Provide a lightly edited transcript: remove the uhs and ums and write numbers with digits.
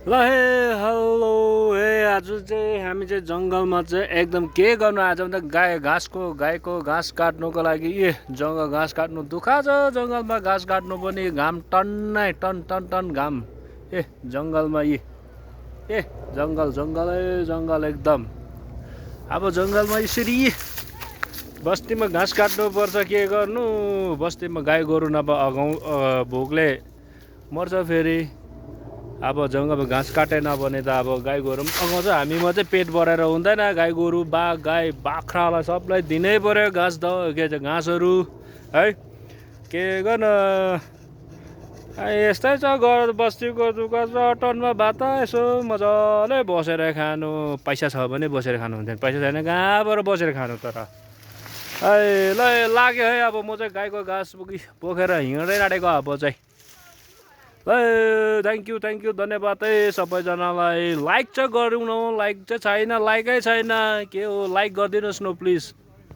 ल हे हेलो हे आज चाहिँ हामी चाहिँ जङ्गलमा चाहिँ एकदम के गर्नु आज त गाईको घाँस काट्नुको लागि जङ्गल घाँस काट्नु दुःख छ जङ्गलमा घाँस काट्नु पनि घाम टन्नै टन टन टन घाम जङ्गलमा जङ्गल एकदम अब जङ्गलमा यसरी बस्तीमा घाँस काट्नु पर्छ के गर्नु बस्तीमा गाई गोरु नभए भोकले मर्छ फेरि अब जङ्गलमा घाँस काटेन भने त अब गाई गोरु पनि अगाउँछ हामीमा चाहिँ पेट भरेर हुँदैन गाई गोरु गाई बाख्रालाई सबलाई दिनै पर्यो घाँस घाँसहरू है के गर्न यस्तै छ बस्तीको दुःख छ टनमा भात यसो मजाले बसेर खानु पैसा छ भने बसेर खानु हुन्थ्यो पैसा छैन कहाँबाट बसेर खानु तर ल लाग्यो है अब म चाहिँ गाईको घाँस बोकेर हिँड्दै आँटेको अब चाहिँ थ्याङ्क यू धन्यवाद है सबैजनालाई लाइक चाहिँ गरौँ न लाइक चाहिँ छैन लाइकै छैन के हो लाइक गरिदिनुहोस् न प्लिज।